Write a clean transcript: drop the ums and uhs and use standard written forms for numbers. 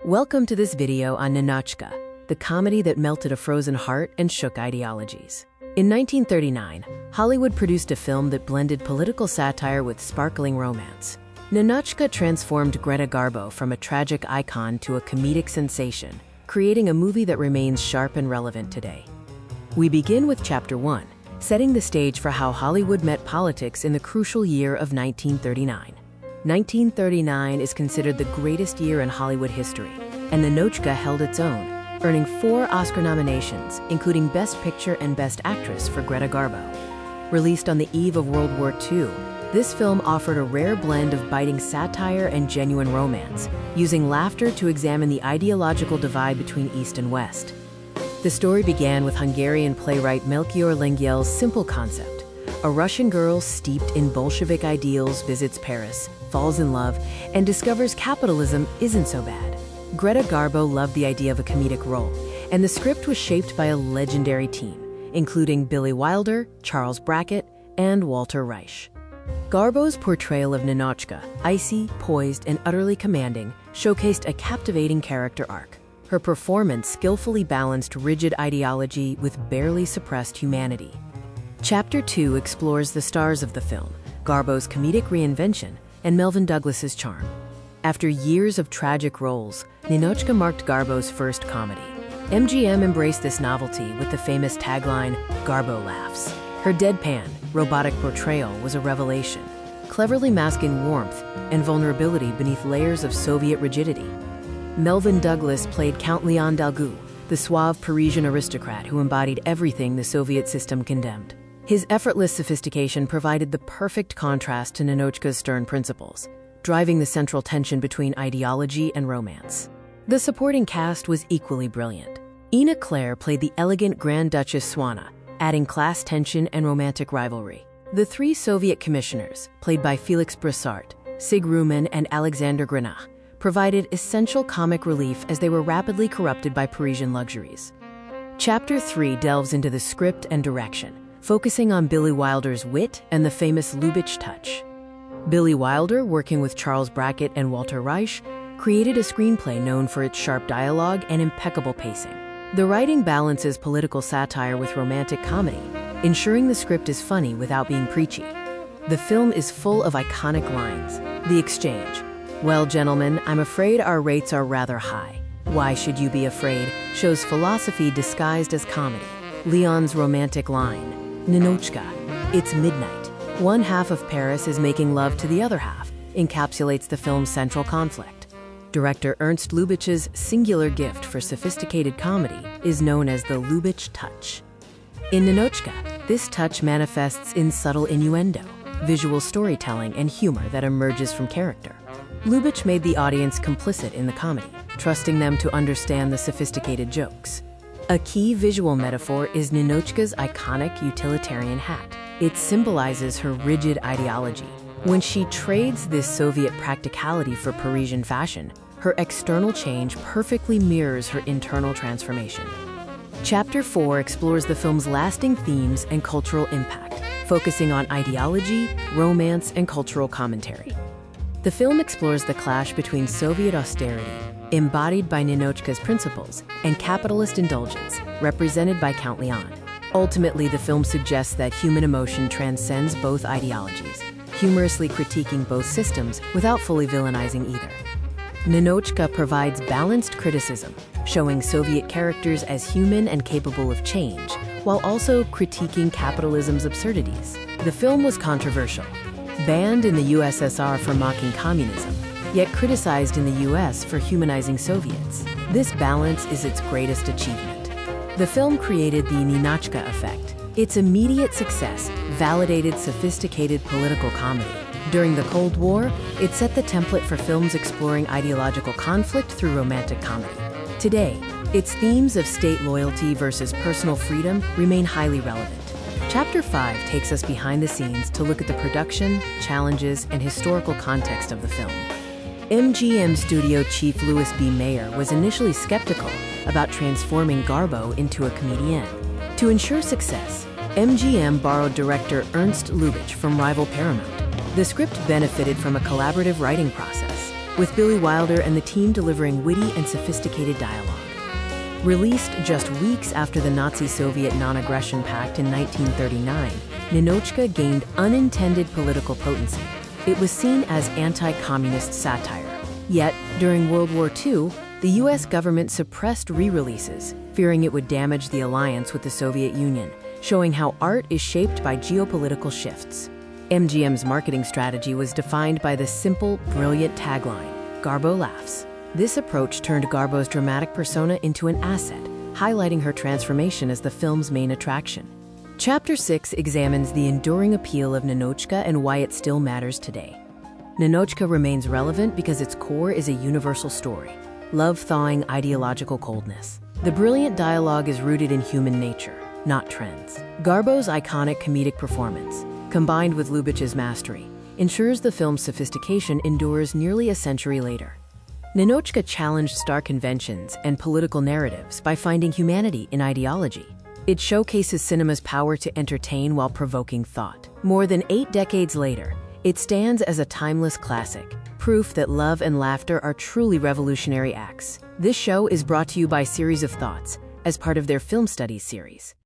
Welcome to this video on Ninotchka, the comedy that melted a frozen heart and shook ideologies. In 1939, Hollywood produced a film that blended political satire with sparkling romance. Ninotchka transformed Greta Garbo from a tragic icon to a comedic sensation, creating a movie that remains sharp and relevant today. We begin with Chapter 1, setting the stage for how Hollywood met politics in the crucial year of 1939. 1939 is considered the greatest year in Hollywood history, and Ninotchka held its own, earning 4 Oscar nominations, including Best Picture and Best Actress for Greta Garbo. Released on the eve of World War II, this film offered a rare blend of biting satire and genuine romance, using laughter to examine the ideological divide between East and West. The story began with Hungarian playwright Melchior Lengyel's simple concept. A Russian girl steeped in Bolshevik ideals visits Paris, falls in love, and discovers capitalism isn't so bad. Greta Garbo loved the idea of a comedic role, and the script was shaped by a legendary team, including Billy Wilder, Charles Brackett, and Walter Reich. Garbo's portrayal of Ninotchka, icy, poised, and utterly commanding, showcased a captivating character arc. Her performance skillfully balanced rigid ideology with barely suppressed humanity. Chapter 2 explores the stars of the film, Garbo's comedic reinvention, and Melvyn Douglas's charm. After years of tragic roles, Ninotchka marked Garbo's first comedy. MGM embraced this novelty with the famous tagline, "Garbo laughs." Her deadpan, robotic portrayal was a revelation, cleverly masking warmth and vulnerability beneath layers of Soviet rigidity. Melvyn Douglas played Count Leon Dalgou, the suave Parisian aristocrat who embodied everything the Soviet system condemned. His effortless sophistication provided the perfect contrast to Ninotchka's stern principles, driving the central tension between ideology and romance. The supporting cast was equally brilliant. Ina Claire played the elegant Grand Duchess Swana, adding class tension and romantic rivalry. The 3 Soviet commissioners, played by Felix Bressart, Sig Rumen, and Alexander Granach, provided essential comic relief as they were rapidly corrupted by Parisian luxuries. Chapter 3 delves into the script and direction, focusing on Billy Wilder's wit and the famous Lubitsch touch. Billy Wilder, working with Charles Brackett and Walter Reich, created a screenplay known for its sharp dialogue and impeccable pacing. The writing balances political satire with romantic comedy, ensuring the script is funny without being preachy. The film is full of iconic lines. The exchange, "Well, gentlemen, I'm afraid our rates are rather high. Why should you be afraid?" shows philosophy disguised as comedy. Leon's romantic line, "Ninotchka, it's midnight. One half of Paris is making love to the other half," encapsulates the film's central conflict. Director Ernst Lubitsch's singular gift for sophisticated comedy is known as the Lubitsch touch. In Ninotchka, this touch manifests in subtle innuendo, visual storytelling, and humor that emerges from character. Lubitsch made the audience complicit in the comedy, trusting them to understand the sophisticated jokes. A key visual metaphor is Ninotchka's iconic utilitarian hat. It symbolizes her rigid ideology. When she trades this Soviet practicality for Parisian fashion, her external change perfectly mirrors her internal transformation. Chapter 4 explores the film's lasting themes and cultural impact, focusing on ideology, romance, and cultural commentary. The film explores the clash between Soviet austerity, embodied by Ninotchka's principles, and capitalist indulgence, represented by Count Leon. Ultimately, the film suggests that human emotion transcends both ideologies, humorously critiquing both systems without fully villainizing either. Ninotchka provides balanced criticism, showing Soviet characters as human and capable of change, while also critiquing capitalism's absurdities. The film was controversial, banned in the USSR for mocking communism, yet criticized in the US for humanizing Soviets. This balance is its greatest achievement. The film created the Ninotchka effect. Its immediate success validated sophisticated political comedy. During the Cold War, it set the template for films exploring ideological conflict through romantic comedy. Today, its themes of state loyalty versus personal freedom remain highly relevant. Chapter 5 takes us behind the scenes to look at the production, challenges, and historical context of the film. MGM studio chief Louis B. Mayer was initially skeptical about transforming Garbo into a comedienne. To ensure success, MGM borrowed director Ernst Lubitsch from rival Paramount. The script benefited from a collaborative writing process. with Billy Wilder and the team delivering witty and sophisticated dialogue. Released just weeks after the Nazi-Soviet non-aggression pact in 1939, Ninotchka gained unintended political potency. It was seen as anti-communist satire. Yet, during World War II, the US government suppressed re-releases, fearing it would damage the alliance with the Soviet Union, showing how art is shaped by geopolitical shifts. MGM's marketing strategy was defined by the simple, brilliant tagline, "Garbo laughs." This approach turned Garbo's dramatic persona into an asset, highlighting her transformation as the film's main attraction. Chapter 6 examines the enduring appeal of Ninotchka and why it still matters today. Ninotchka remains relevant because its core is a universal story, love thawing ideological coldness. The brilliant dialogue is rooted in human nature, not trends. Garbo's iconic comedic performance, combined with Lubitsch's mastery, ensures the film's sophistication endures nearly a century later. Ninotchka challenged star conventions and political narratives by finding humanity in ideology. It showcases cinema's power to entertain while provoking thought. More than 8 decades later, it stands as a timeless classic, proof that love and laughter are truly revolutionary acts. This show is brought to you by Series of Thoughts as part of their film studies series.